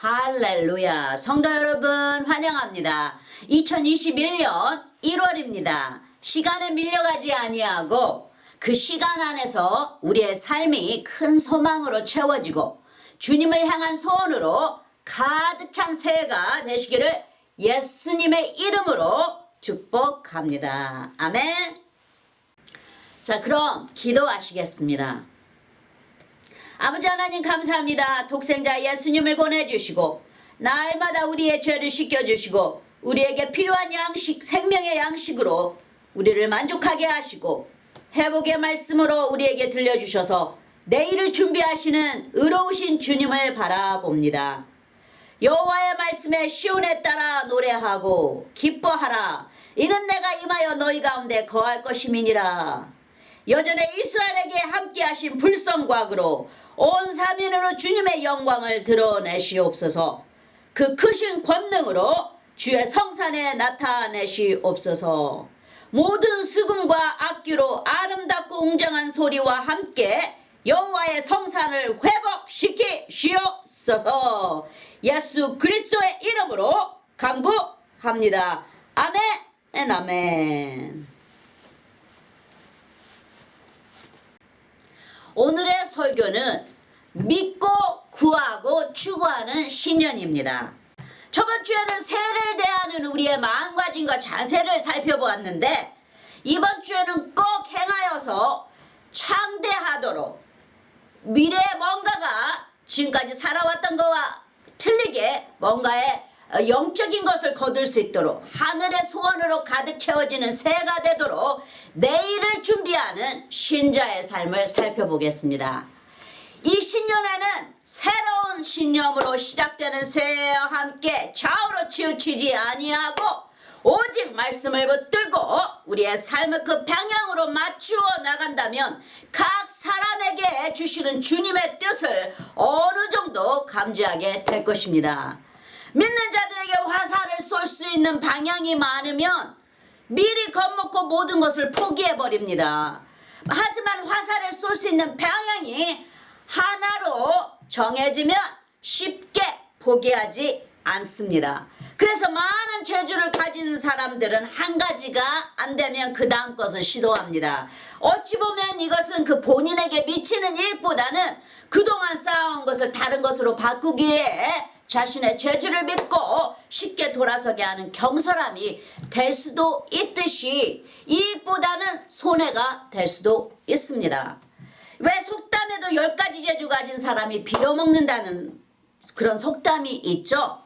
할렐루야. 성도 여러분 환영합니다. 2021년 1월입니다. 시간에 밀려가지 아니하고 그 시간 안에서 우리의 삶이 큰 소망으로 채워지고 주님을 향한 소원으로 가득 찬 새해가 되시기를 예수님의 이름으로 축복합니다. 아멘. 자, 그럼 기도하시겠습니다. 아버지 하나님 감사합니다. 독생자 예수님을 보내주시고 날마다 우리의 죄를 씻겨주시고 우리에게 필요한 양식, 생명의 양식으로 우리를 만족하게 하시고 회복의 말씀으로 우리에게 들려주셔서 내일을 준비하시는 의로우신 주님을 바라봅니다. 여호와의 말씀에 시온에 따라 노래하고 기뻐하라. 이는 내가 임하여 너희 가운데 거할 것임이니라. 여전에 이스라엘에게 함께하신 불성곽으로 온 사면으로 주님의 영광을 드러내시옵소서. 그 크신 권능으로 주의 성산에 나타내시옵소서. 모든 수금과 악기로 아름답고 웅장한 소리와 함께 여호와의 성산을 회복시키시옵소서. 예수 그리스도의 이름으로 간구합니다. 아멘 아멘. 오늘의 설교는 믿고 구하고 추구하는 신년입니다. 저번 주에는 새해를 대하는 우리의 마음가짐과 자세를 살펴보았는데 이번 주에는 꼭 행하여서 창대하도록 미래에 뭔가가 지금까지 살아왔던 것과 틀리게 뭔가의 영적인 것을 거둘 수 있도록 하늘의 소원으로 가득 채워지는 새해가 되도록 내일을 준비하는 신자의 삶을 살펴보겠습니다. 이 신년에는 새로운 신념으로 시작되는 새해와 함께 좌우로 치우치지 아니하고 오직 말씀을 붙들고 우리의 삶을 그 방향으로 맞추어 나간다면 각 사람에게 주시는 주님의 뜻을 어느 정도 감지하게 될 것입니다. 믿는 자들에게 화살을 쏠 수 있는 방향이 많으면 미리 겁먹고 모든 것을 포기해버립니다. 하지만 화살을 쏠 수 있는 방향이 하나로 정해지면 쉽게 포기하지 않습니다. 그래서 많은 재주를 가진 사람들은 한 가지가 안 되면 그 다음 것을 시도합니다. 어찌 보면 이것은 그 본인에게 미치는 이익보다는 그동안 쌓아온 것을 다른 것으로 바꾸기 위해 자신의 재주를 믿고 쉽게 돌아서게 하는 경솔함이 될 수도 있듯이 이익보다는 손해가 될 수도 있습니다. 왜 속담에도 10가지 재주 가진 사람이 빌어먹는다는 그런 속담이 있죠.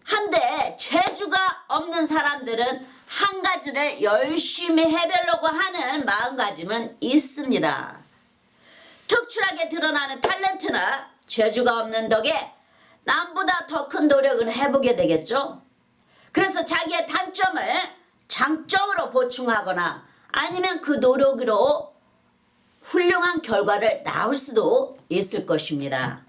한데 재주가 없는 사람들은 한 가지를 열심히 해보려고 하는 마음가짐은 있습니다. 특출하게 드러나는 탤런트나 재주가 없는 덕에 남보다 더 큰 노력을 해보게 되겠죠. 그래서 자기의 단점을 장점으로 보충하거나 아니면 그 노력으로 훌륭한 결과를 낳을 수도 있을 것입니다.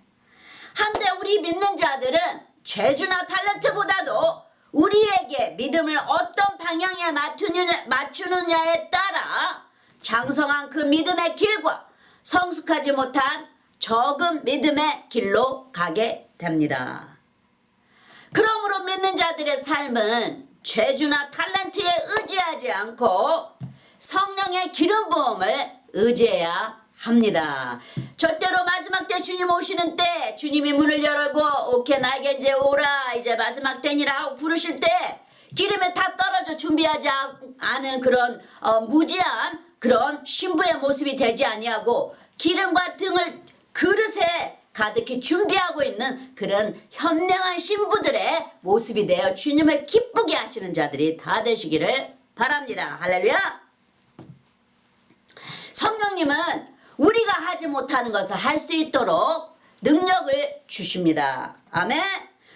한데 우리 믿는 자들은 재주나 탤런트보다도 우리에게 믿음을 어떤 방향에 맞추느냐에 따라 장성한 그 믿음의 길과 성숙하지 못한 적은 믿음의 길로 가게 됩니다. 그러므로 믿는 자들의 삶은 재주나 탤런트에 의지하지 않고 성령의 기름 부음을 의지해야 합니다. 절대로 마지막 때 주님 오시는 때 주님이 문을 열고 오케이 나에게 이제 오라 이제 마지막 때니라 하고 부르실 때 기름에 다 떨어져 준비하지 않은 그런 무지한 그런 신부의 모습이 되지 아니하고 기름과 등을 그릇에 가득히 준비하고 있는 그런 현명한 신부들의 모습이 되어 주님을 기쁘게 하시는 자들이 다 되시기를 바랍니다. 할렐루야. 성령님은 우리가 하지 못하는 것을 할 수 있도록 능력을 주십니다. 아멘.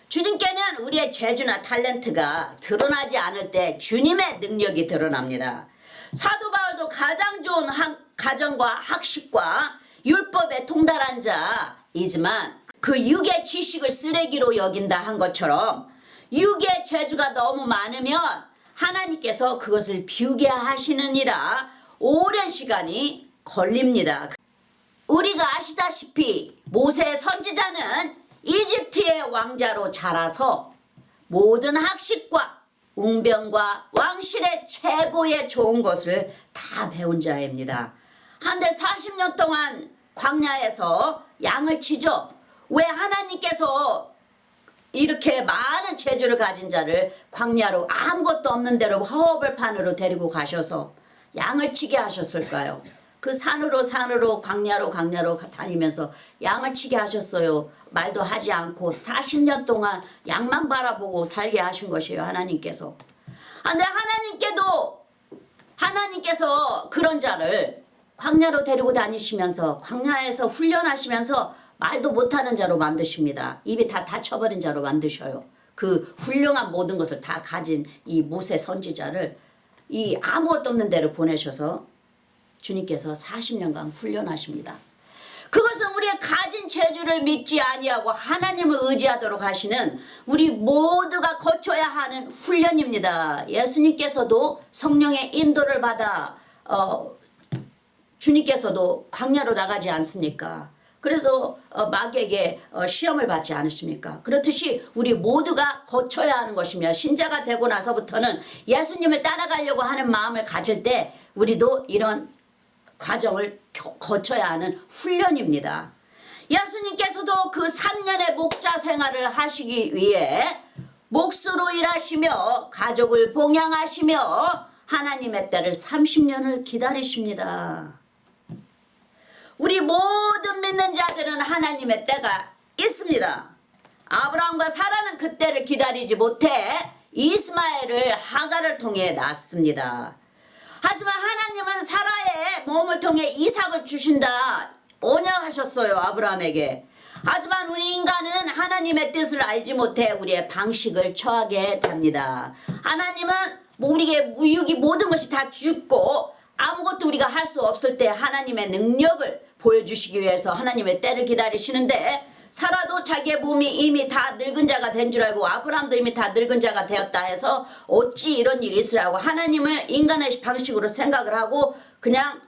주님께는 우리의 재주나 탤런트가 드러나지 않을 때 주님의 능력이 드러납니다. 사도 바울도 가장 좋은 가정과 학식과 율법에 통달한 자이지만 그 육의 지식을 쓰레기로 여긴다 한 것처럼 육의 재주가 너무 많으면 하나님께서 그것을 비우게 하시느니라 오랜 시간이 걸립니다. 우리가 아시다시피 모세 선지자는 다윗의 왕자로 자라서 모든 학식과 웅변과 왕실의 최고의 좋은 것을 다 배운 자입니다. 한데 40년 동안 광야에서 양을 치죠. 왜 하나님께서 이렇게 많은 재주를 가진 자를 광야로 아무것도 없는 데로 허허벌판으로 데리고 가셔서 양을 치게 하셨을까요? 그 산으로 광야로 다니면서 양을 치게 하셨어요. 말도 하지 않고 40년 동안 양만 바라보고 살게 하신 것이에요. 하나님께서. 근데 하나님께서 그런 자를 광야로 데리고 다니시면서 광야에서 훈련하시면서 말도 못하는 자로 만드십니다. 입이 다 닫혀버린 자로 만드셔요. 그 훌륭한 모든 것을 다 가진 이 모세 선지자를 이 아무것도 없는 데로 보내셔서 주님께서 40년간 훈련하십니다. 그것은 우리의 가진 재주를 믿지 아니하고 하나님을 의지하도록 하시는 우리 모두가 거쳐야 하는 훈련입니다. 예수님께서도 성령의 인도를 받아 주님께서도 광야로 나가지 않습니까? 그래서 마귀에게 시험을 받지 않으십니까? 그렇듯이 우리 모두가 거쳐야 하는 것이며 신자가 되고 나서부터는 예수님을 따라가려고 하는 마음을 가질 때 우리도 이런 과정을 거쳐야 하는 훈련입니다. 예수님께서도 그 3년의 목자 생활을 하시기 위해 몫으로 일하시며 가족을 봉양하시며 하나님의 때를 30년을 기다리십니다. 우리 모든 믿는 자들은 하나님의 때가 있습니다. 아브라함과 사라는 그 때를 기다리지 못해 이스마엘을 하갈을 통해 낳았습니다. 하지만 하나님은 사라의 몸을 통해 이삭을 주신다 언약하셨어요. 아브라함에게. 하지만 우리 인간은 하나님의 뜻을 알지 못해 우리의 방식을 처하게 됩니다. 하나님은 우리에게 유익이 모든 것이 다 죽고 아무것도 우리가 할 수 없을 때 하나님의 능력을 보여주시기 위해서 하나님의 때를 기다리시는데 사라도 자기의 몸이 이미 다 늙은 자가 된 줄 알고 아브라함도 이미 다 늙은 자가 되었다 해서 어찌 이런 일이 있으라고 하나님을 인간의 방식으로 생각을 하고 그냥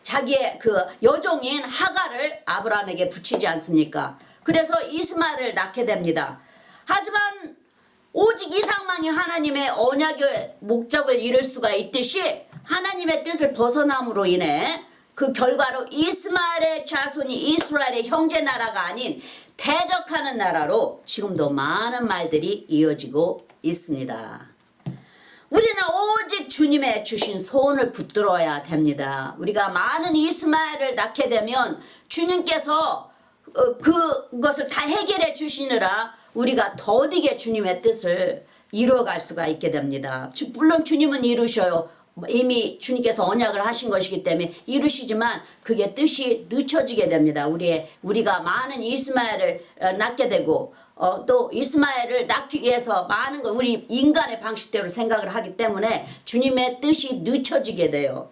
자기의 그 여종인 하갈을 아브라함에게 붙이지 않습니까? 그래서 이스마엘을 낳게 됩니다. 하지만 오직 이삭만이 하나님의 언약의 목적을 이룰 수가 있듯이 하나님의 뜻을 벗어남으로 인해 그 결과로 이스마엘의 자손이 이스라엘의 형제 나라가 아닌 대적하는 나라로 지금도 많은 말들이 이어지고 있습니다. 우리는 오직 주님의 주신 소원을 붙들어야 됩니다. 우리가 많은 이스마엘을 낳게 되면 주님께서 그것을 다 해결해 주시느라 우리가 더디게 주님의 뜻을 이루어갈 수가 있게 됩니다. 물론 주님은 이루셔요. 이미 주님께서 언약을 하신 것이기 때문에 이루시지만 그게 뜻이 늦춰지게 됩니다. 우리가 많은 이스마엘을 낳게 되고 또 이스마엘을 낳기 위해서 많은 걸 우리 인간의 방식대로 생각을 하기 때문에 주님의 뜻이 늦춰지게 돼요.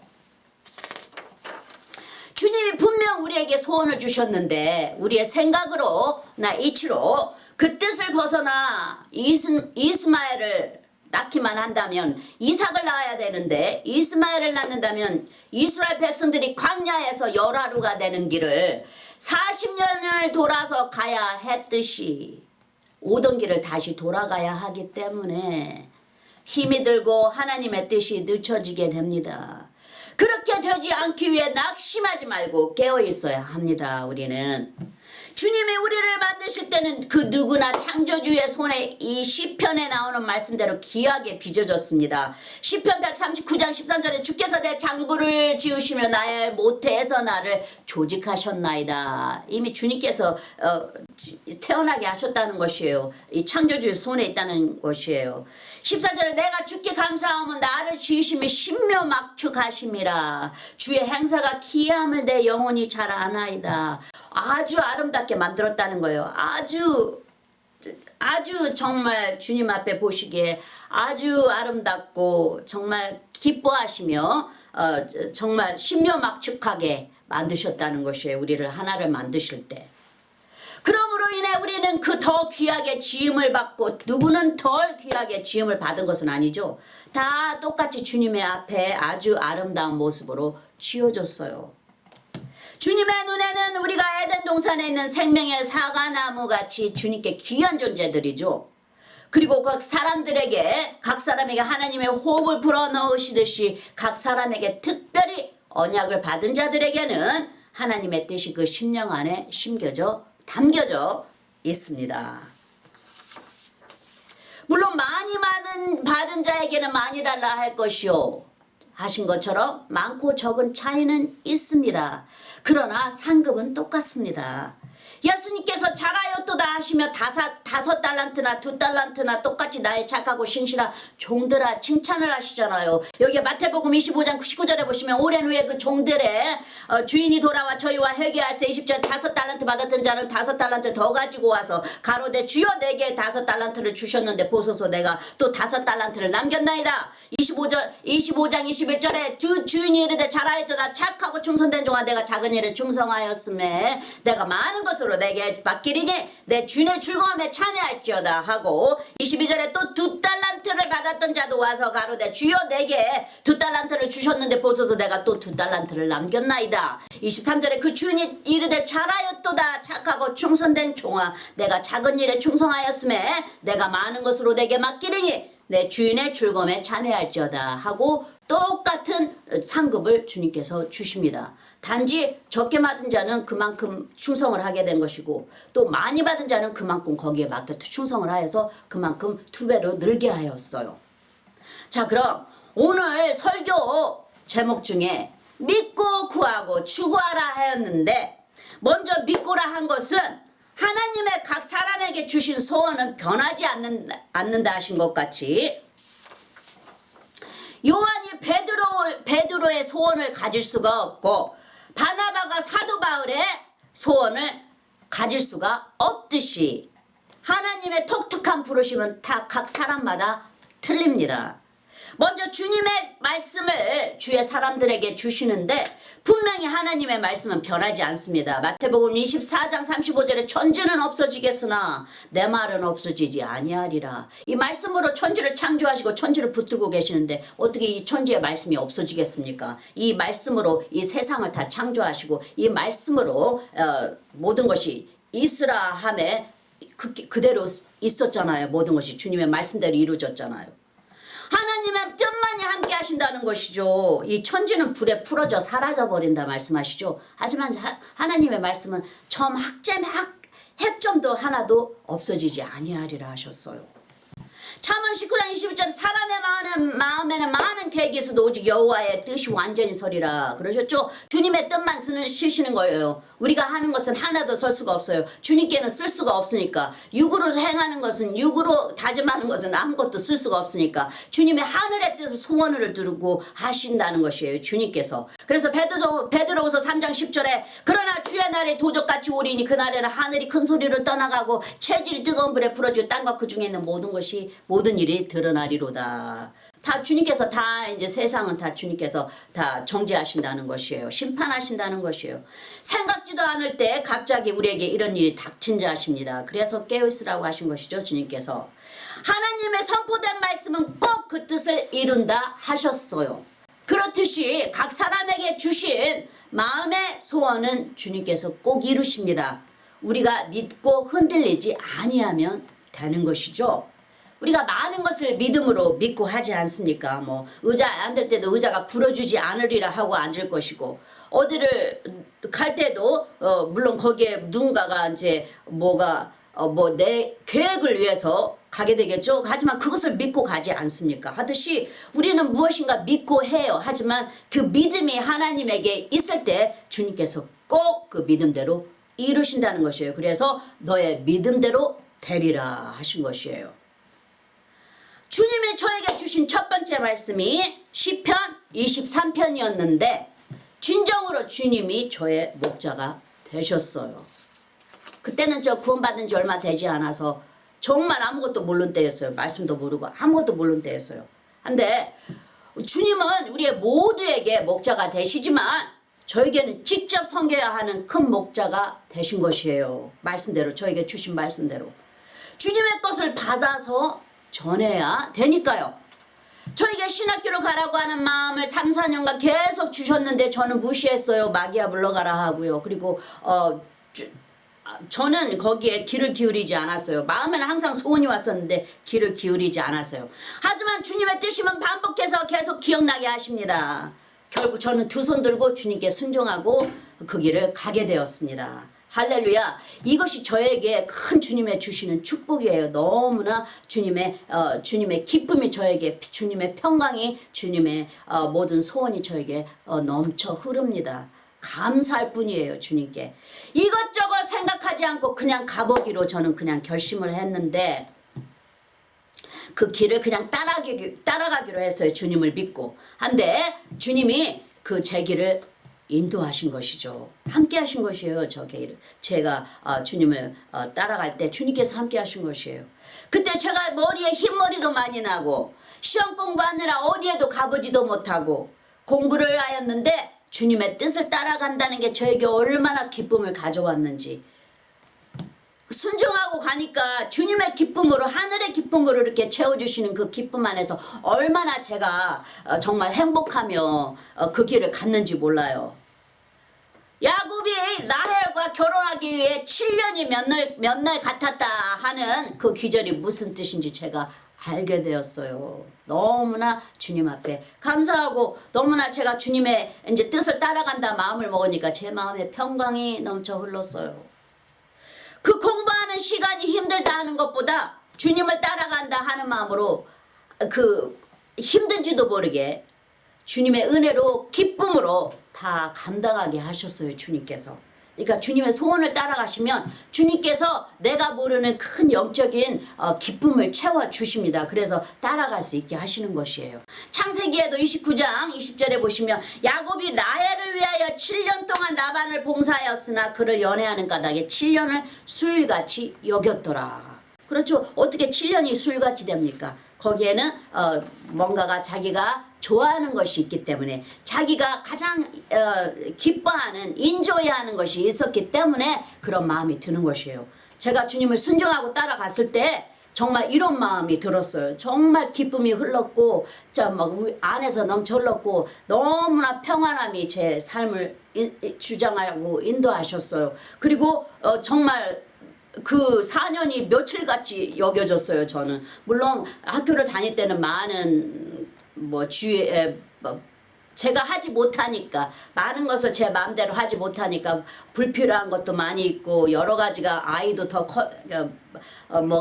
주님이 분명 우리에게 소원을 주셨는데 우리의 생각으로나 이치로 그 뜻을 벗어나 이스마엘을 낳기만 한다면 이삭을 낳아야 되는데 이스마엘을 낳는다면 이스라엘 백성들이 광야에서 열하루가 되는 길을 40년을 돌아서 가야 했듯이 오던 길을 다시 돌아가야 하기 때문에 힘이 들고 하나님의 뜻이 늦춰지게 됩니다. 그렇게 되지 않기 위해 낙심하지 말고 깨어 있어야 합니다. 우리는 주님이 우리를 만드실 때는 그 누구나 창조주의 손에 이 시편에 나오는 말씀대로 귀하게 빚어졌습니다. 시편 139장 13절에 주께서 내 장부를 지으시며 나의 모태에서 나를 조직하셨나이다. 이미 주님께서 태어나게 하셨다는 것이에요. 이 창조주의 손에 있다는 것이에요. 14절에 내가 주께 감사하면 나를 지으심이 신묘막축하심이라. 주의 행사가 기이함을 내 영혼이 잘 아나이다. 아주 아름답게 만들었다는 거예요. 아주 정말 주님 앞에 보시기에 아주 아름답고 정말 기뻐하시며 정말 신묘막축하게 만드셨다는 것이에요. 우리를 하나를 만드실 때. 그러므로 인해 우리는 그 더 귀하게 지음을 받고 누구는 덜 귀하게 지음을 받은 것은 아니죠. 다 똑같이 주님의 앞에 아주 아름다운 모습으로 지어졌어요. 주님의 눈에는 우리가 에덴 동산에 있는 생명의 사과나무 같이 주님께 귀한 존재들이죠. 그리고 각 사람에게 하나님의 호흡을 불어넣으시듯이 각 사람에게 특별히 언약을 받은 자들에게는 하나님의 뜻이 그 심령 안에 담겨져 있습니다. 물론 많이 받은 자에게는 많이 달라 할 것이요 하신 것처럼 많고 적은 차이는 있습니다. 그러나 상급은 똑같습니다. 예수님께서 잘하였도다 하시며 다섯 달란트나 두 달란트나 똑같이 나의 착하고 신실한 종들아 칭찬을 하시잖아요. 여기 마태복음 25장 19절에 보시면 오랜 후에 그 종들의 주인이 돌아와 저희와 회개할세 20절 5달란트 받았던 자는 5달란트 더 가지고 와서 가로되 주여 내게 5달란트를 주셨는데 보소서 내가 또 5달란트를 남겼나이다. 25장 21절에 주인이 이르되 잘하였도다 착하고 충성된 종아 내가 작은 일에 충성하였음에 내가 많은 것으로 내게 맡기리니 내 주인의 즐거움에 참여할지어다 하고 22절에 또 2달란트를 받았던 자도 와서 가로되 주여 내게 2달란트를 주셨는데 보소서 내가 또 2달란트를 남겼나이다. 23절에 그 주인이 이르되 잘하였도다 착하고 충성된 종아 내가 작은 일에 충성하였음에 내가 많은 것으로 내게 맡기리니 내 주인의 즐거움에 참여할지어다 하고 똑같은 상급을 주님께서 주십니다. 단지 적게 받은 자는 그만큼 충성을 하게 된 것이고 또 많이 받은 자는 그만큼 거기에 맞게 충성을 하여서 그만큼 2배로 늘게 하였어요. 자, 그럼 오늘 설교 제목 중에 믿고 구하고 추구하라 하였는데 먼저 믿고라 한 것은 하나님의 각 사람에게 주신 소원은 변하지 않는다 하신 것 같이 요한이 베드로의 소원을 가질 수가 없고 바나바가 사도 바울의 소원을 가질 수가 없듯이 하나님의 독특한 부르심은 다 각 사람마다 틀립니다. 먼저 주님의 말씀을 주의 사람들에게 주시는데 분명히 하나님의 말씀은 변하지 않습니다. 마태복음 24장 35절에 천지는 없어지겠으나 내 말은 없어지지 아니하리라. 이 말씀으로 천지를 창조하시고 천지를 붙들고 계시는데 어떻게 이 천지의 말씀이 없어지겠습니까? 이 말씀으로 이 세상을 다 창조하시고 이 말씀으로 모든 것이 있으라 함에 그대로 있었잖아요. 모든 것이 주님의 말씀대로 이루어졌잖아요. 하나님의 뜻만이 함께 하신다는 것이죠. 이 천지는 불에 풀어져 사라져버린다 말씀하시죠. 하지만 하나님의 말씀은 핵점도 하나도 없어지지 아니하리라 하셨어요. 잠언 19장 21절에 사람의 마음에는 많은 계획이 있어도 오직 여호와의 뜻이 완전히 서리라 그러셨죠. 주님의 뜻만 쓰시는 거예요. 우리가 하는 것은 하나도 설 수가 없어요. 주님께는 쓸 수가 없으니까. 육으로 행하는 것은 육으로 다짐하는 것은 아무것도 쓸 수가 없으니까 주님의 하늘의 뜻을 소원을 두르고 하신다는 것이에요. 주님께서. 그래서 베드로후서 3장 10절에 그러나 주의 날에 도적같이 오리니 그날에는 하늘이 큰 소리로 떠나가고 체질이 뜨거운 불에 불어지고 땅과 그 중에 있는 모든 일이 드러나리로다. 다 주님께서 이제 세상은 다 주님께서 다 정죄하신다는 것이에요. 심판하신다는 것이에요. 생각지도 않을 때 갑자기 우리에게 이런 일이 닥친자 하십니다. 그래서 깨어있으라고 하신 것이죠. 주님께서. 하나님의 선포된 말씀은 꼭 그 뜻을 이룬다 하셨어요. 그렇듯이 각 사람에게 주신 마음의 소원은 주님께서 꼭 이루십니다. 우리가 믿고 흔들리지 아니하면 되는 것이죠. 우리가 많은 것을 믿음으로 믿고 하지 않습니까? 뭐 의자 앉을 때도 의자가 불어주지 않으리라 하고 앉을 것이고 어디를 갈 때도 물론 거기에 누군가가 이제 내 계획을 위해서 가게 되겠죠. 하지만 그것을 믿고 가지 않습니까? 하듯이 우리는 무엇인가 믿고 해요. 하지만 그 믿음이 하나님에게 있을 때 주님께서 꼭 그 믿음대로 이루신다는 것이에요. 그래서 너의 믿음대로 되리라 하신 것이에요. 주님이 저에게 주신 첫 번째 말씀이 시편 23편이었는데 진정으로 주님이 저의 목자가 되셨어요. 그때는 저 구원받은 지 얼마 되지 않아서 정말 아무것도 모르는 때였어요. 말씀도 모르고 아무것도 모르는 때였어요. 근데 주님은 우리의 모두에게 목자가 되시지만 저에게는 직접 섬겨야 하는 큰 목자가 되신 것이에요. 말씀대로 저에게 주신 말씀대로 주님의 것을 받아서 전해야 되니까요. 저에게 신학교로 가라고 하는 마음을 3, 4년간 계속 주셨는데 저는 무시했어요. 마귀야 물러가라 하고요. 그리고 저는 거기에 귀를 기울이지 않았어요. 마음에는 항상 소원이 왔었는데 귀를 기울이지 않았어요. 하지만 주님의 뜻이면 반복해서 계속 기억나게 하십니다. 결국 저는 두 손 들고 주님께 순종하고 그 길을 가게 되었습니다. 할렐루야. 이것이 저에게 큰 주님의 주시는 축복이에요. 너무나 주님의 기쁨이 저에게, 주님의 평강이, 주님의 모든 소원이 저에게 넘쳐 흐릅니다. 감사할 뿐이에요. 주님께 이것저것 생각하지 않고 그냥 가보기로 저는 그냥 결심을 했는데 그 길을 그냥 따라가기로 했어요. 주님을 믿고. 한데 주님이 그 제 길을 인도하신 것이죠. 함께 하신 것이에요. 저 길을. 제가 주님을 따라갈 때 주님께서 함께 하신 것이에요. 그때 제가 머리에 흰머리도 많이 나고 시험 공부하느라 어디에도 가보지도 못하고 공부를 하였는데 주님의 뜻을 따라간다는 게 저에게 얼마나 기쁨을 가져왔는지, 순종하고 가니까 주님의 기쁨으로, 하늘의 기쁨으로 이렇게 채워주시는 그 기쁨 안에서 얼마나 제가 정말 행복하며 그 길을 갔는지 몰라요. 야곱이 라헬과 결혼하기 위해 7년이 몇 날 같았다 하는 그 귀절이 무슨 뜻인지 제가 알게 되었어요. 너무나 주님 앞에 감사하고, 너무나 제가 주님의 이제 뜻을 따라간다 마음을 먹으니까 제 마음에 평강이 넘쳐 흘렀어요. 그 공부하는 시간이 힘들다 하는 것보다 주님을 따라간다 하는 마음으로 그 힘든지도 모르게 주님의 은혜로 기쁨으로 다 감당하게 하셨어요. 주님께서. 그러니까 주님의 소원을 따라가시면 주님께서 내가 모르는 큰 영적인 기쁨을 채워주십니다. 그래서 따라갈 수 있게 하시는 것이에요. 창세기에도 29장 20절에 보시면 야곱이 라헬을 위하여 7년 동안 라반을 봉사하였으나 그를 연애하는 까닭에 7년을 수일같이 여겼더라. 그렇죠. 어떻게 7년이 수일같이 됩니까? 거기에는 뭔가가 자기가 좋아하는 것이 있기 때문에, 자기가 가장 기뻐하는, 인조해하는 것이 있었기 때문에 그런 마음이 드는 것이에요. 제가 주님을 순종하고 따라갔을 때 정말 이런 마음이 들었어요. 정말 기쁨이 흘렀고 막 안에서 넘쳐 흘렀고 너무나 평안함이 제 삶을 주장하고 인도하셨어요. 그리고 정말 그 4년이 며칠같이 여겨졌어요. 저는 물론 학교를 다닐 때는 많은 주위에 제가 하지 못하니까, 많은 것을 제 마음대로 하지 못하니까 불필요한 것도 많이 있고, 여러 가지가 아이도 더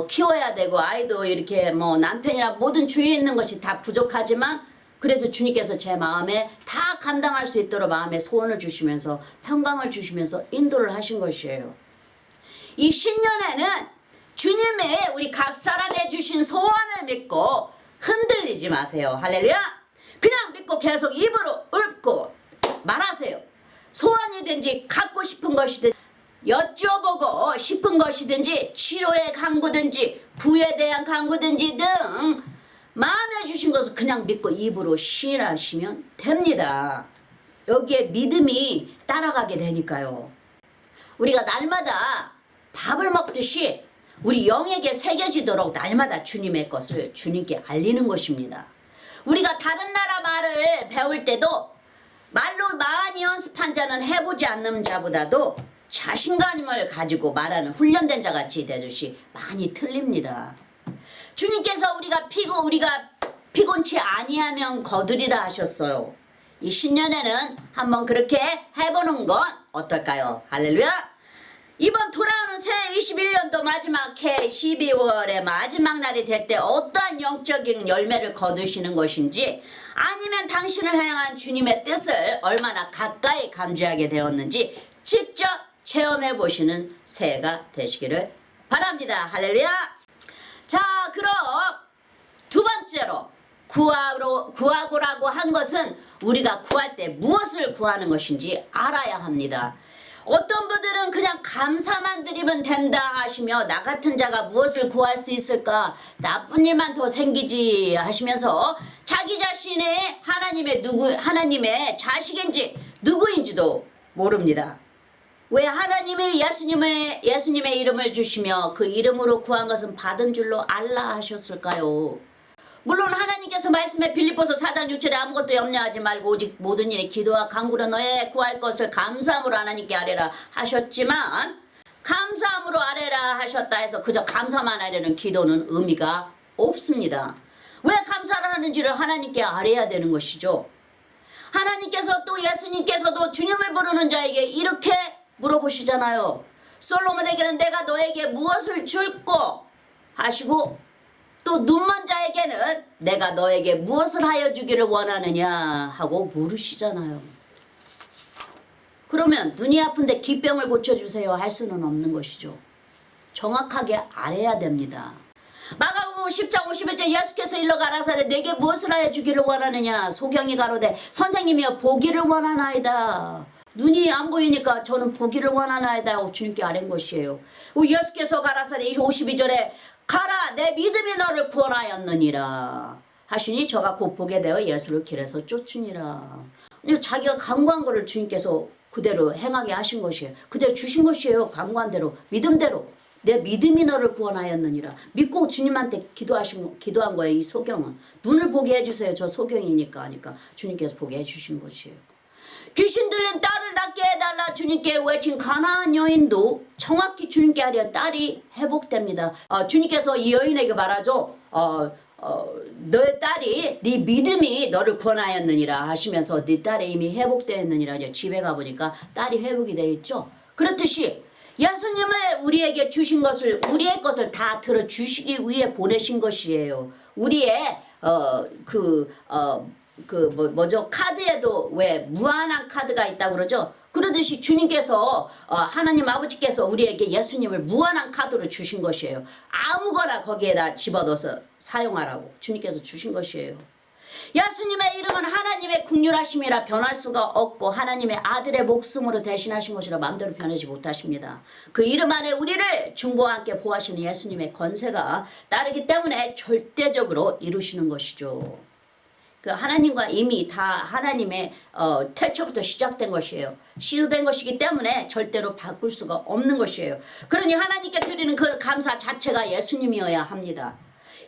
키워야 되고, 아이도 이렇게 남편이나 모든 주위에 있는 것이 다 부족하지만 그래도 주님께서 제 마음에 다 감당할 수 있도록 마음에 소원을 주시면서 평강을 주시면서 인도를 하신 것이에요. 이 신년에는 주님의 우리 각 사람의 주신 소원을 믿고 흔들리지 마세요. 할렐루야. 그냥 믿고 계속 입으로 읊고 말하세요. 소원이든지 갖고 싶은 것이든 여쭤보고 싶은 것이든지 치료의 강구든지 부에 대한 강구든지 등 마음에 주신 것을 그냥 믿고 입으로 시인하시면 됩니다. 여기에 믿음이 따라가게 되니까요. 우리가 날마다 밥을 먹듯이 우리 영에게 새겨지도록 날마다 주님의 것을 주님께 알리는 것입니다. 우리가 다른 나라 말을 배울 때도 말로 많이 연습한 자는 해보지 않는 자보다도 자신감을 가지고 말하는 훈련된 자같이 되듯이 많이 틀립니다. 주님께서 우리가 피곤치 아니하면 거두리라 하셨어요. 이 신년에는 한번 그렇게 해보는 건 어떨까요? 할렐루야. 이번 돌아오는 새 21년도 마지막 해 12월의 마지막 날이 될 때 어떠한 영적인 열매를 거두시는 것인지, 아니면 당신을 향한 주님의 뜻을 얼마나 가까이 감지하게 되었는지 직접 체험해 보시는 새해가 되시기를 바랍니다. 할렐루야. 자, 그럼 두 번째로 구하고라고 한 것은 우리가 구할 때 무엇을 구하는 것인지 알아야 합니다. 어떤 분들은 그냥 감사만 드리면 된다 하시며, 나 같은 자가 무엇을 구할 수 있을까, 나쁜 일만 더 생기지 하시면서 자기 자신이 하나님의 자식인지 누구인지도 모릅니다. 왜 하나님이 예수님의 이름을 주시며 그 이름으로 구한 것은 받은 줄로 알라 하셨을까요? 물론 하나님께서 말씀에 빌립보서 4장 6절에 아무것도 염려하지 말고 오직 모든 일에 기도와 간구로 너의 구할 것을 감사함으로 하나님께 아뢰라 하셨지만, 감사함으로 아뢰라 하셨다 해서 그저 감사만 하려는 기도는 의미가 없습니다. 왜 감사를 하는지를 하나님께 아뢰야 되는 것이죠. 하나님께서 또 예수님께서도 주님을 부르는 자에게 이렇게 물어보시잖아요. 솔로몬에게는 내가 너에게 무엇을 줄꼬 하시고, 또 눈먼 자에게는 내가 너에게 무엇을 하여 주기를 원하느냐 하고 물으시잖아요. 그러면 눈이 아픈데 기병을 고쳐주세요 할 수는 없는 것이죠. 정확하게 아뢰야 됩니다. 마가복음 10장 51절 예수께서 일러 가라사대 내게 무엇을 하여 주기를 원하느냐. 소경이 가로되 선생님이여 보기를 원하나이다. 눈이 안 보이니까 저는 보기를 원하나이다 하고 주님께 아뢰는 것이에요. 예수께서 가라사대 52절에 가라 내 믿음이 너를 구원하였느니라 하시니 저가 곧 보게 되어 예수를 길에서 쫓으니라. 자기가 간구한 것을 주님께서 그대로 행하게 하신 것이에요. 그대로 주신 것이에요. 간구한 대로 믿음대로 내 믿음이 너를 구원하였느니라. 믿고 주님한테 기도한 거예요. 이 소경은 눈을 보게 해주세요. 저 소경이니까 하니까 주님께서 보게 해주신 것이에요. 귀신 들린 딸을 낫게 해달라 주님께 외친 가나안 여인도 정확히 주님께 하려 딸이 회복됩니다. 주님께서 이 여인에게 말하죠. 너의 딸이 네 믿음이 너를 구원하였느니라 하시면서 네 딸이 이미 회복되었느니라. 집에 가보니까 딸이 회복이 되어 있죠. 그렇듯이 예수님을 우리에게 주신 것을 우리의 것을 다 들어주시기 위해 보내신 것이에요. 우리의 카드에도 왜 무한한 카드가 있다고 그러죠. 그러듯이 주님께서 하나님 아버지께서 우리에게 예수님을 무한한 카드로 주신 것이에요. 아무거나 거기에다 집어넣어서 사용하라고 주님께서 주신 것이에요. 예수님의 이름은 하나님의 긍휼하심이라 변할 수가 없고 하나님의 아들의 목숨으로 대신하신 것이라 마음대로 변하지 못하십니다. 그 이름 안에 우리를 중보와 함께 보호하시는 예수님의 권세가 따르기 때문에 절대적으로 이루시는 것이죠. 그 하나님과 이미 다 하나님의 태초부터 시작된 것이에요. 시도된 것이기 때문에 절대로 바꿀 수가 없는 것이에요. 그러니 하나님께 드리는 그 감사 자체가 예수님이어야 합니다.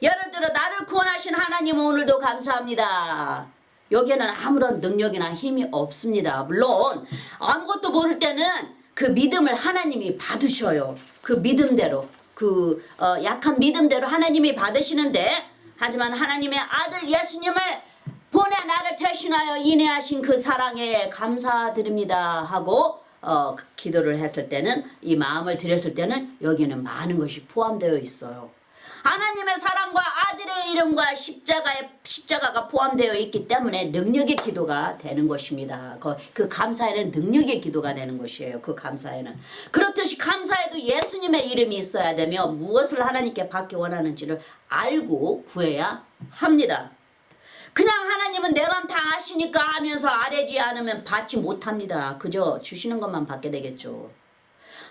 예를 들어 나를 구원하신 하나님 오늘도 감사합니다. 여기에는 아무런 능력이나 힘이 없습니다. 물론 아무것도 모를 때는 그 믿음을 하나님이 받으셔요. 그 믿음대로 약한 믿음대로 하나님이 받으시는데, 하지만 하나님의 아들 예수님을 보내 나를 대신하여 인해하신 그 사랑에 감사드립니다 하고 기도를 했을 때는, 이 마음을 드렸을 때는 여기에는 많은 것이 포함되어 있어요. 하나님의 사랑과 아들의 이름과 십자가가 포함되어 있기 때문에 능력의 기도가 되는 것입니다. 그 감사에는 능력의 기도가 되는 것이에요. 그 감사에는. 그렇듯이 감사에도 예수님의 이름이 있어야 되며 무엇을 하나님께 받기 원하는지를 알고 구해야 합니다. 그냥 하나님은 내 맘 다 아시니까 하면서 아뢰지 않으면 받지 못합니다. 그저 주시는 것만 받게 되겠죠.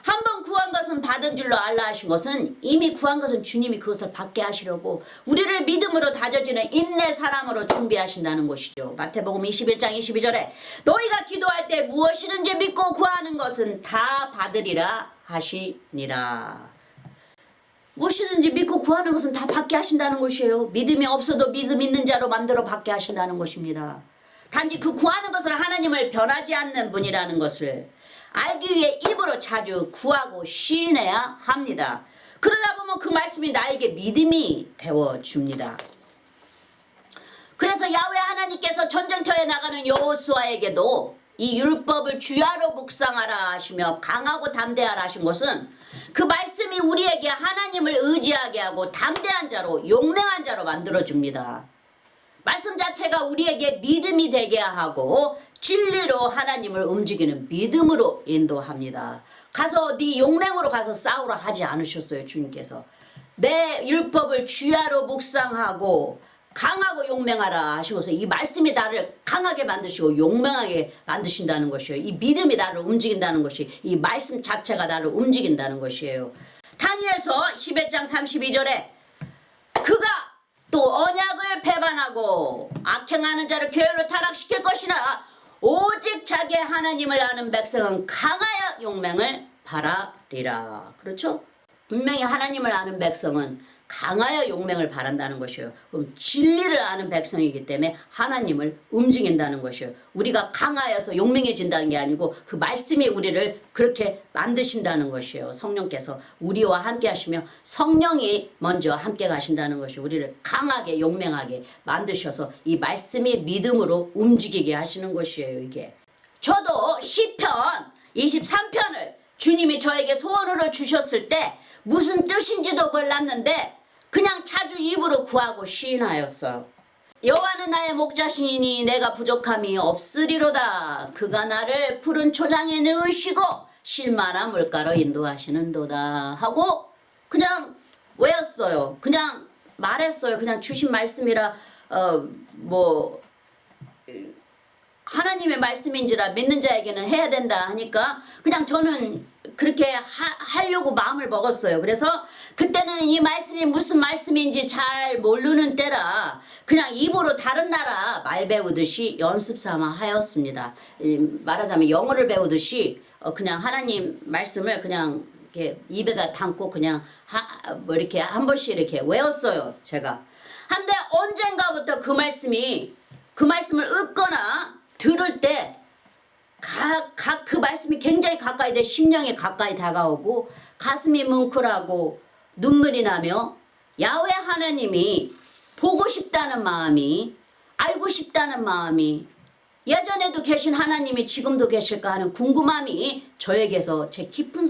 한번 구한 것은 받은 줄로 알라 하신 것은 이미 구한 것은 주님이 그것을 받게 하시려고 우리를 믿음으로 다져지는 인내 사람으로 준비하신다는 것이죠. 마태복음 21장 22절에 너희가 기도할 때 무엇이든지 믿고 구하는 것은 다 받으리라 하시니라. 무엇이든지 믿고 구하는 것은 다 받게 하신다는 것이에요. 믿음이 없어도 믿음 있는 자로 만들어 받게 하신다는 것입니다. 단지 그 구하는 것을 하나님을 변하지 않는 분이라는 것을 알기 위해 입으로 자주 구하고 시인해야 합니다. 그러다 보면 그 말씀이 나에게 믿음이 되어줍니다. 그래서 야훼 하나님께서 전쟁터에 나가는 여호수아에게도 이 율법을 주야로 묵상하라 하시며 강하고 담대하라 하신 것은 그 말씀이 우리에게 하나님을 의지하게 하고 담대한 자로 용맹한 자로 만들어줍니다. 말씀 자체가 우리에게 믿음이 되게 하고 진리로 하나님을 움직이는 믿음으로 인도합니다. 가서 네 용맹으로 가서 싸우라 하지 않으셨어요. 주님께서 내 율법을 주야로 묵상하고 강하고 용맹하라 하시고서 이 말씀이 나를 강하게 만드시고 용맹하게 만드신다는 것이에요. 이 믿음이 나를 움직인다는 것이, 이 말씀 자체가 나를 움직인다는 것이에요. 다니엘서 11장 32절에 그가 또 언약을 배반하고 악행하는 자를 괴열로 타락시킬 것이나 오직 자기의 하나님을 아는 백성은 강하여 용맹을 바라리라. 그렇죠? 분명히 하나님을 아는 백성은 강하여 용맹을 바란다는 것이에요. 그럼 진리를 아는 백성이기 때문에 하나님을 움직인다는 것이에요. 우리가 강하여서 용맹해진다는 게 아니고 그 말씀이 우리를 그렇게 만드신다는 것이에요. 성령께서 우리와 함께 하시며 성령이 먼저 함께 가신다는 것이 우리를 강하게 용맹하게 만드셔서 이 말씀이 믿음으로 움직이게 하시는 것이에요. 이게 저도 시편 23편을 주님이 저에게 소원으로 주셨을 때 무슨 뜻인지도 몰랐는데 그냥 자주 입으로 구하고 시인하였어요. 여호와는 나의 목자시니 내가 부족함이 없으리로다. 그가 나를 푸른 초장에 넣으시고 실만한 물가로 인도하시는도다 하고 그냥 외웠어요. 그냥 말했어요. 그냥 주신 말씀이라 하나님의 말씀인지라 믿는 자에게는 해야 된다 하니까 그냥 저는 그렇게 하려고 마음을 먹었어요. 그래서 그때는 이 말씀이 무슨 말씀인지 잘 모르는 때라 그냥 입으로 다른 나라 말 배우듯이 연습 삼아 하였습니다. 말하자면 영어를 배우듯이 그냥 하나님 말씀을 그냥 이렇게 입에다 담고 그냥 이렇게 한 번씩 이렇게 외웠어요. 제가. 한데 언젠가부터 그 말씀을 읽거나 들을 때 그 말씀이 굉장히 가까이 돼 심령에 가까이 다가오고 가슴이 뭉클하고 눈물이 나며 야훼 하나님이 보고 싶다는 마음이 알고 싶다는 마음이 예전에도 계신 하나님이 지금도 계실까 하는 궁금함이 저에게서 제 깊은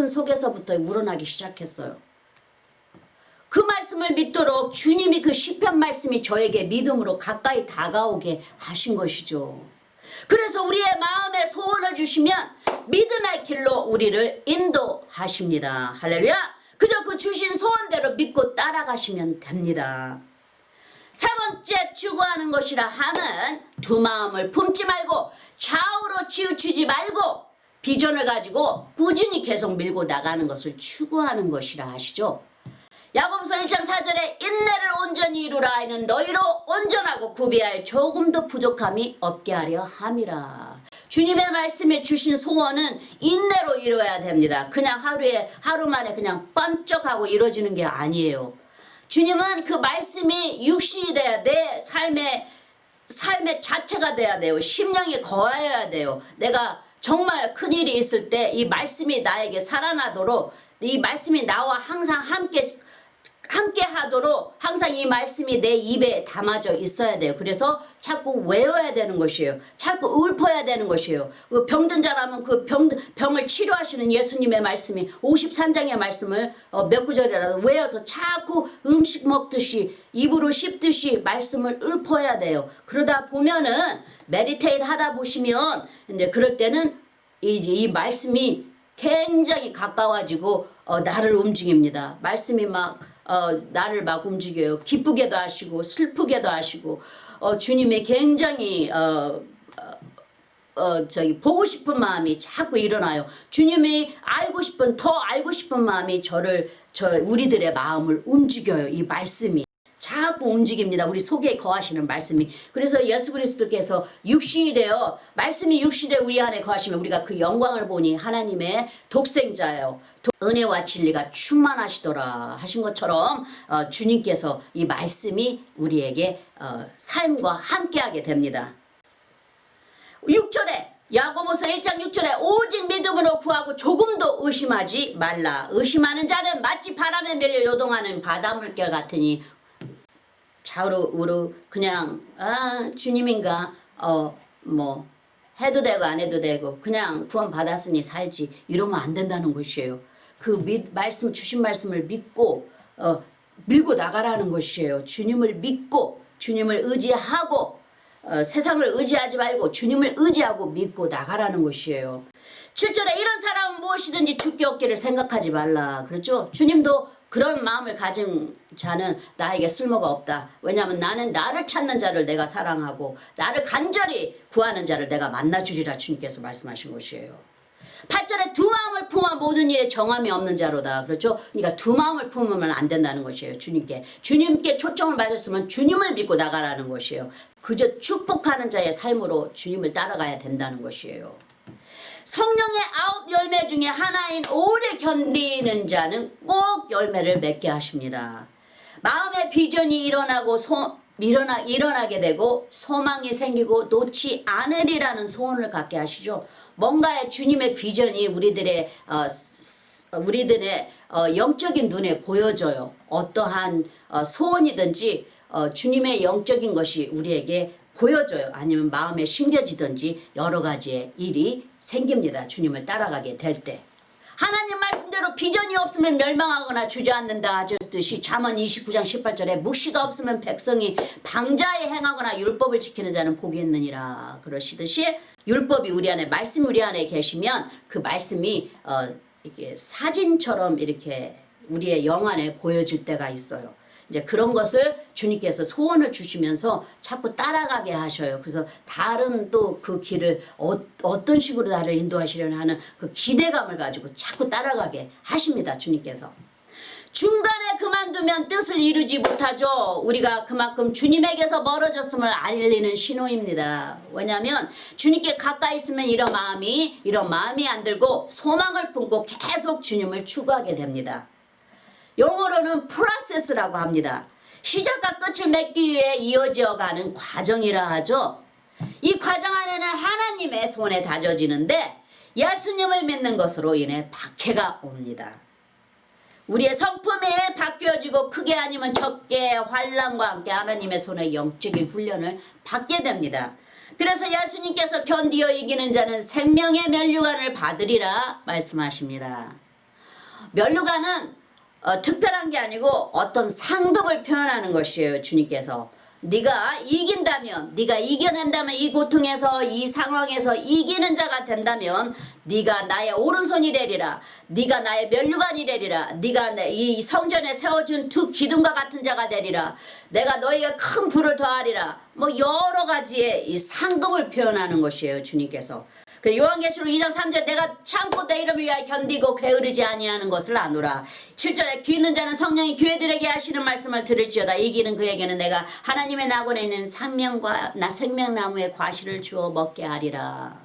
속에서부터 우러나기 시작했어요. 그 말씀을 믿도록 주님이 그 시편 말씀이 저에게 믿음으로 가까이 다가오게 하신 것이죠. 그래서 우리의 마음에 소원을 주시면 믿음의 길로 우리를 인도하십니다. 할렐루야. 그저 그 주신 소원대로 믿고 따라가시면 됩니다. 세 번째 추구하는 것이라 함은 두 마음을 품지 말고 좌우로 치우치지 말고 비전을 가지고 꾸준히 계속 밀고 나가는 것을 추구하는 것이라 하시죠. 야고보서 1장 4절에 인내를 온전히 이루라 하는 너희로 온전하고 구비할 조금도 부족함이 없게 하려 함이라. 주님의 말씀에 주신 소원은 인내로 이루어야 됩니다. 그냥 하루 만에 그냥 번쩍하고 이루어지는 게 아니에요. 주님은 그 말씀이 육신이 돼야 돼. 삶의 자체가 돼야 돼요. 심령이 거하여야 돼요. 내가 정말 큰일이 있을 때 이 말씀이 나에게 살아나도록 이 말씀이 나와 항상 함께 하도록 항상 이 말씀이 내 입에 담아져 있어야 돼요. 그래서 자꾸 외워야 되는 것이에요. 자꾸 읊어야 되는 것이에요. 그 병든 자라면 그 병을 치료하시는 예수님의 말씀이 53장의 말씀을 몇 구절이라도 외워서 자꾸 음식 먹듯이 입으로 씹듯이 말씀을 읊어야 돼요. 그러다 보면은 메디테이트 하다 보시면 이제 그럴 때는 이 말씀이 굉장히 가까워지고 나를 움직입니다. 말씀이 나를 막 움직여요. 기쁘게도 하시고 슬프게도 하시고 주님이 굉장히 보고 싶은 마음이 자꾸 일어나요. 주님이 더 알고 싶은 마음이 우리들의 마음을 움직여요. 이 말씀이 자꾸 움직입니다. 우리 속에 거하시는 말씀이. 그래서 예수 그리스도께서 육신이 되어 말씀이 육신이 되어 우리 안에 거하시면 우리가 그 영광을 보니 하나님의 독생자예요. 은혜와 진리가 충만하시더라 하신 것처럼 주님께서 이 말씀이 우리에게 삶과 함께하게 됩니다. 6절에 야고보서 1장 6절에 오직 믿음으로 구하고 조금도 의심하지 말라. 의심하는 자는 마치 바람에 밀려 요동하는 바닷물결 같으니 좌우로 우로 그냥 주님인가 해도 되고 안 해도 되고 그냥 구원 받았으니 살지 이러면 안 된다는 것이에요. 그 말씀 주신 말씀을 믿고 밀고 나가라는 것이에요. 주님을 믿고 주님을 의지하고 세상을 의지하지 말고 주님을 의지하고 믿고 나가라는 것이에요. 7절에 이런 사람은 무엇이든지 죽게 얻기를 생각하지 말라. 그렇죠? 주님도 그런 마음을 가진 자는 나에게 쓸모가 없다. 왜냐하면 나는 나를 찾는 자를 내가 사랑하고 나를 간절히 구하는 자를 내가 만나주리라 주님께서 말씀하신 것이에요. 8절에 두 마음을 품어 모든 일에 정함이 없는 자로다. 그렇죠? 그러니까 두 마음을 품으면 안 된다는 것이에요. 주님께 초점을 맞았으면 주님을 믿고 나가라는 것이에요. 그저 축복하는 자의 삶으로 주님을 따라가야 된다는 것이에요. 성령의 9열매 중에 하나인 오래 견디는 자는 꼭 열매를 맺게 하십니다. 마음의 비전이 일어나게 되고 소망이 생기고 놓지 않으리라는 소원을 갖게 하시죠. 뭔가의 주님의 비전이 우리들의 영적인 눈에 보여져요. 어떠한 소원이든지 주님의 영적인 것이 우리에게 보여져요. 아니면 마음에 심겨지든지 여러 가지의 일이 생깁니다. 주님을 따라가게 될 때. 하나님 말씀대로 비전이 없으면 멸망하거나 주저앉는다 하셨듯이 잠언 29장 18절에 묵시가 없으면 백성이 방자에 행하거나 율법을 지키는 자는 복이 있느니라 그러시듯이 율법이 우리 안에 말씀이 우리 안에 계시면 그 말씀이 이게 사진처럼 이렇게 우리의 영 안에 보여질 때가 있어요. 이제 그런 것을 주님께서 소원을 주시면서 자꾸 따라가게 하셔요. 그래서 다른 또 그 길을 어떤 식으로 나를 인도하시려나 하는 그 기대감을 가지고 자꾸 따라가게 하십니다. 주님께서. 중간에 그만두면 뜻을 이루지 못하죠. 우리가 그만큼 주님에게서 멀어졌음을 알리는 신호입니다. 왜냐하면 주님께 가까이 있으면 이런 마음이 안 들고 소망을 품고 계속 주님을 추구하게 됩니다. 영어로는 프로세스라고 합니다. 시작과 끝을 맺기 위해 이어져가는 과정이라 하죠. 이 과정 안에는 하나님의 손에 다져지는데 예수님을 믿는 것으로 인해 박해가 옵니다. 우리의 성품이 바뀌어지고 크게 아니면 적게 환난과 함께 하나님의 손에 영적인 훈련을 받게 됩니다. 그래서 예수님께서 견디어 이기는 자는 생명의 면류관을 받으리라 말씀하십니다. 면류관은 특별한 게 아니고 어떤 상급을 표현하는 것이에요. 주님께서. 네가 이긴다면, 네가 이겨낸다면, 이 고통에서 이 상황에서 이기는 자가 된다면 네가 나의 오른손이 되리라. 네가 나의 면류관이 되리라. 네가 이 성전에 세워준 두 기둥과 같은 자가 되리라. 내가 너에게 큰 부를 더하리라. 뭐 여러 가지의 이 상급을 표현하는 것이에요. 주님께서. 요한계시록 2장 3절 내가 참고 내 이름을 위하여 견디고 게으르지 아니하는 것을 아노라. 7절에 귀 있는 자는 성령이 교회들에게 하시는 말씀을 들을지어다. 이기는 그에게는 내가 하나님의 낙원에 있는 생명나무의 과실을 주어 먹게 하리라.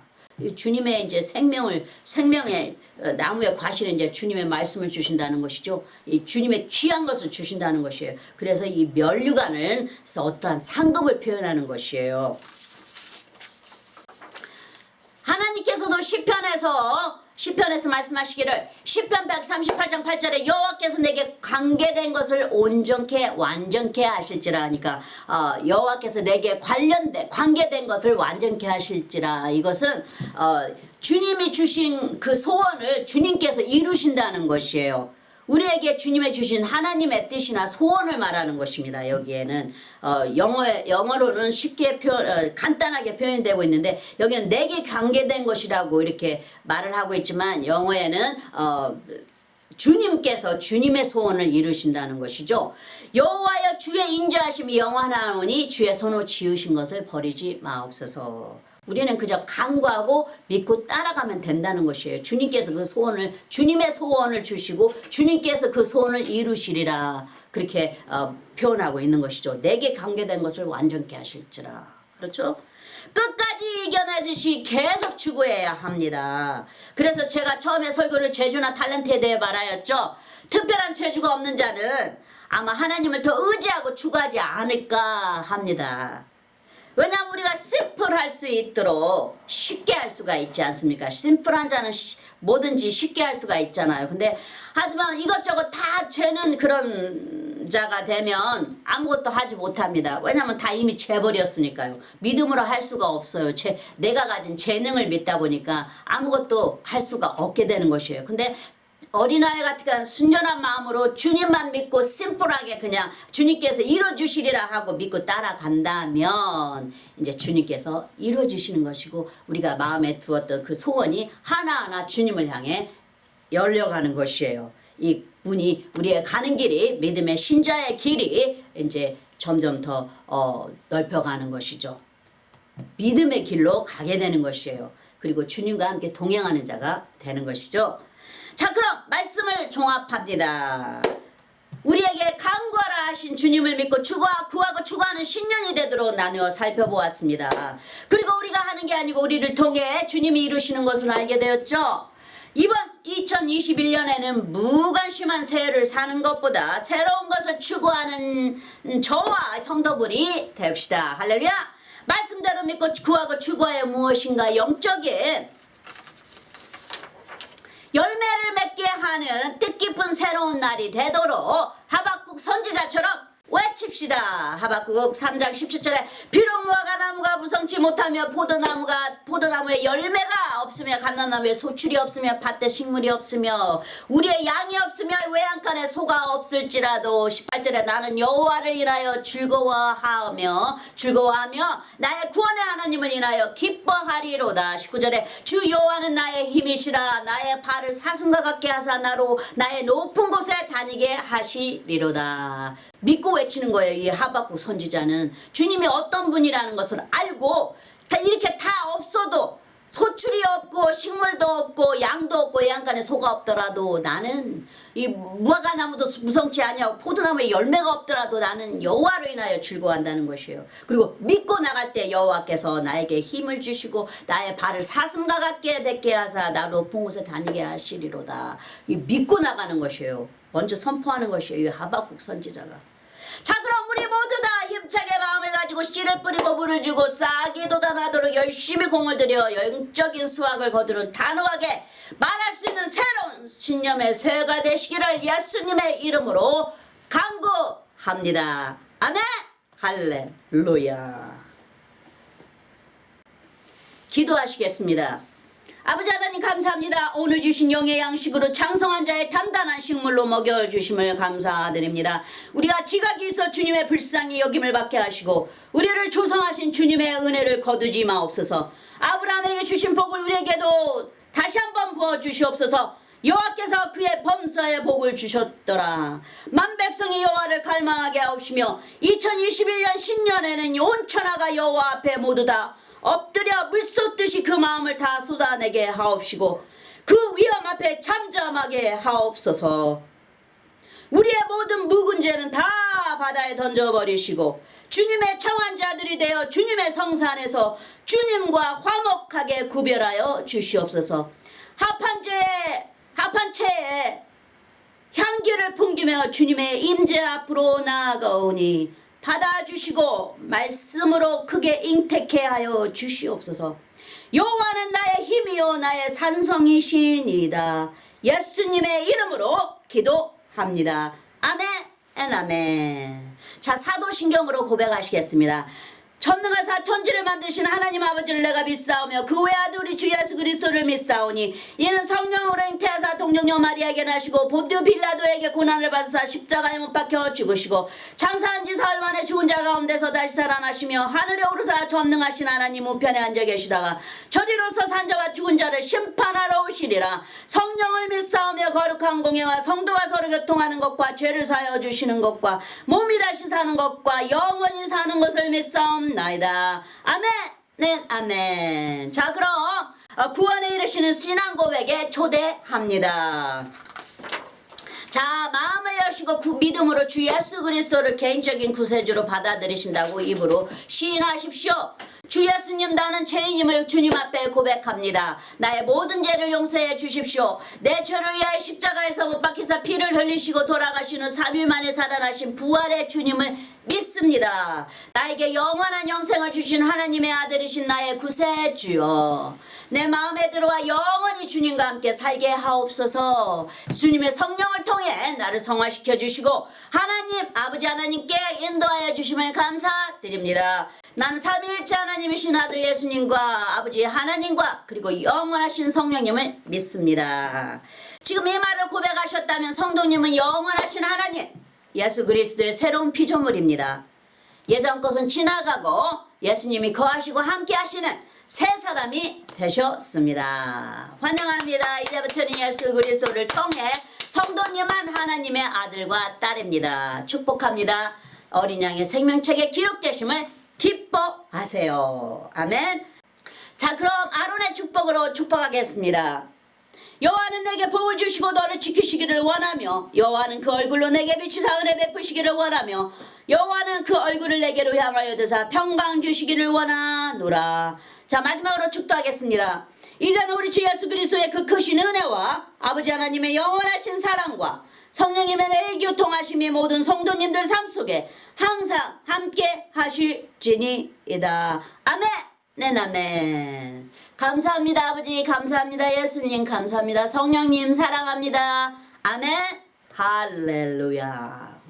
주님의 이제 생명의 나무의 과실은 이제 주님의 말씀을 주신다는 것이죠. 이 주님의 귀한 것을 주신다는 것이에요. 그래서 이 면류관은 어떠한 상급을 표현하는 것이에요. 하나님께서도 시편에서 말씀하시기를 시편 138장 8절에 여호와께서 내게 관계된 것을 온전케 완전케 하실지라 하니까 여호와께서 내게 관계된 것을 완전케 하실지라. 이것은 주님이 주신 그 소원을 주님께서 이루신다는 것이에요. 우리에게 주님의 주신 하나님의 뜻이나 소원을 말하는 것입니다. 여기에는 영어로는 쉽게 간단하게 표현되고 있는데 여기는 내게 관계된 것이라고 이렇게 말을 하고 있지만 영어에는 주님께서 주님의 소원을 이루신다는 것이죠. 여호와여 주의 인자하심이 영원하오니 주의 손으로 지으신 것을 버리지 마옵소서. 우리는 그저 간구하고 믿고 따라가면 된다는 것이에요. 주님께서 그 소원을 주님의 소원을 주시고 주님께서 그 소원을 이루시리라. 그렇게 표현하고 있는 것이죠. 내게 관계된 것을 완전케 하실지라. 그렇죠? 끝까지 이겨내듯이 계속 추구해야 합니다. 그래서 제가 처음에 설교를 재주나 탤런트에 대해 말하였죠. 특별한 재주가 없는 자는 아마 하나님을 더 의지하고 추구하지 않을까 합니다. 왜냐하면 우리가 심플할 수 있도록 쉽게 할 수가 있지 않습니까? 심플한 자는 뭐든지 쉽게 할 수가 있잖아요. 근데 하지만 이것저것 다 죄는 그런 자가 되면 아무것도 하지 못합니다. 왜냐하면 다 이미 죄버렸으니까요. 믿음으로 할 수가 없어요. 내가 가진 재능을 믿다 보니까 아무것도 할 수가 없게 되는 것이에요. 근데 어린아이 같은 순전한 마음으로 주님만 믿고 심플하게 그냥 주님께서 이루어주시리라 하고 믿고 따라간다면 이제 주님께서 이루어주시는 것이고 우리가 마음에 두었던 그 소원이 하나하나 주님을 향해 열려가는 것이에요. 이 문이 우리의 가는 길이 믿음의 신자의 길이 이제 점점 더 넓혀가는 것이죠. 믿음의 길로 가게 되는 것이에요. 그리고 주님과 함께 동행하는 자가 되는 것이죠. 자, 그럼 말씀을 종합합니다. 우리에게 강구하라 하신 주님을 믿고 구하고 추구하는 신년이 되도록 나누어 살펴보았습니다. 그리고 우리가 하는 게 아니고 우리를 통해 주님이 이루시는 것을 알게 되었죠. 이번 2021년에는 무관심한 새해를 사는 것보다 새로운 것을 추구하는 저와 성도분이 됩시다. 할렐루야. 말씀대로 믿고 구하고 추구하여 무엇인가 영적인 열매를 맺게 하는 뜻깊은 새로운 날이 되도록 하박국 선지자처럼 외칩시다. 하박국 3장 17절에 비록 무화과 나무가 무성치 못하며 포도나무에 열매가 없으며 감람나무에 소출이 없으며 밭에 식물이 없으며 우리의 양이 없으며 외양간에 소가 없을지라도 18절에 나는 여호와를 인하여 즐거워하며 나의 구원의 하나님을 인하여 기뻐하리로다. 19절에 주 여호와는 나의 힘이시라. 나의 발을 사슴과 같게 하사 나로 나의 높은 곳에 다니게 하시리로다. 믿고 외치는 거예요. 이 하박국 선지자는 주님이 어떤 분이라는 것을 알고 이렇게 다 없어도 소출이 없고 식물도 없고 양도 없고 양간에 소가 없더라도 나는 이 무화과 나무도 무성치 아니하고 포도나무에 열매가 없더라도 나는 여호와로 인하여 즐거워한다는 것이에요. 그리고 믿고 나갈 때 여호와께서 나에게 힘을 주시고 나의 발을 사슴과 같게 닿게 하사 나 높은 곳에 다니게 하시리로다. 이 믿고 나가는 것이에요. 먼저 선포하는 것이에요. 이 하박국 선지자가. 자, 그럼 우리 모두 다 힘차게 마음을 가지고 씨를 뿌리고 물을 주고 싹이 돋아나도록 열심히 공을 들여 영적인 수확을 거두는 단호하게 말할 수 있는 새로운 신념의 새해가 되시기를 예수님의 이름으로 간구합니다. 아멘. 할렐루야. 기도하시겠습니다. 아버지 하나님 감사합니다. 오늘 주신 영의 양식으로 장성한 자의 단단한 식물로 먹여주심을 감사드립니다. 우리가 지각이 있어 주님의 불쌍히 여김을 받게 하시고 우리를 조성하신 주님의 은혜를 거두지 마옵소서. 아브라함에게 주신 복을 우리에게도 다시 한번 부어주시옵소서. 여호와께서 그의 범사에 복을 주셨더라. 만백성이 여호와를 갈망하게 하옵시며 2021년 신년에는 온 천하가 여호와 앞에 모두 다 엎드려 물쏟듯이 그 마음을 다 쏟아내게 하옵시고 그 위험 앞에 잠잠하게 하옵소서. 우리의 모든 묵은 죄는 다 바다에 던져버리시고 주님의 청한 자들이 되어 주님의 성산에서 주님과 화목하게 구별하여 주시옵소서. 합한 채에 향기를 풍기며 주님의 임재 앞으로 나아가오니 받아주시고 말씀으로 크게 잉태케 하여 주시옵소서. 여호와는 나의 힘이요 나의 산성이시니이다. 예수님의 이름으로 기도합니다. 아멘 아멘. 자, 사도신경으로 고백하시겠습니다. 전능하사 천지를 만드신 하나님 아버지를 내가 믿사오며 그 외아들 우리 주 예수 그리스도를 믿사오니 이는 성령으로 잉태하사 동정녀 마리아에게 나시고 본디오 빌라도에게 고난을 받으사 십자가에 못 박혀 죽으시고 장사한 지 사흘 만에 죽은 자 가운데서 다시 살아나시며 하늘에 오르사 전능하신 하나님 우편에 앉아 계시다가 저리로서 산자와 죽은 자를 심판하러 오시리라. 성령을 믿사오며 거룩한 공예와 성도가 서로 교통하는 것과 죄를 사하여 주시는 것과 몸이 다시 사는 것과 영원히 사는 것을 믿사옵나이다. 아멘. 네, 아멘. 자, 그럼 구원에 이르시는 신앙 고백에 초대합니다. 자, 마음을 여시고 믿음으로 주 예수 그리스도를 개인적인 구세주로 받아들이신다고 입으로 시인하십시오. 주 예수님, 나는 죄인임을 주님 앞에 고백합니다. 나의 모든 죄를 용서해 주십시오. 내 죄를 위하여 십자가에서 못 박히사 피를 흘리시고 돌아가신 후 3일 만에 살아나신 부활의 주님을 믿습니다. 나에게 영원한 영생을 주신 하나님의 아들이신 나의 구세주여, 내 마음에 들어와 영원히 주님과 함께 살게 하옵소서. 주님의 성령을 통해 나를 성화시켜 주시고 하나님 아버지 하나님께 인도하여 주심을 감사드립니다. 나는 삼위일체 하나님이신 아들 예수님과 아버지 하나님과 그리고 영원하신 성령님을 믿습니다. 지금 이 말을 고백하셨다면 성도님은 영원하신 하나님 예수 그리스도의 새로운 피조물입니다. 예전 것은 지나가고 예수님이 거하시고 함께 하시는 새 사람이 되셨습니다. 환영합니다. 이제부터는 예수 그리스도를 통해 성도님은 하나님의 아들과 딸입니다. 축복합니다. 어린 양의 생명책에 기록되심을 기뻐하세요. 아멘. 자, 그럼 아론의 축복으로 축복하겠습니다. 여호와는 내게 복을 주시고 너를 지키시기를 원하며 여호와는 그 얼굴로 내게 비추사 은혜 베푸시기를 원하며 여호와는 그 얼굴을 내게로 향하여 드사 평강 주시기를 원하노라. 자, 마지막으로 축도하겠습니다. 이제는 우리 주 예수 그리스도의 그 크신 은혜와 아버지 하나님의 영원하신 사랑과 성령님의 매일 교통하심이 모든 성도님들 삶 속에 항상 함께 하실지니이다. 아멘. 네, 아멘. 감사합니다 아버지, 감사합니다 예수님, 감사합니다 성령님, 사랑합니다. 아멘. 할렐루야.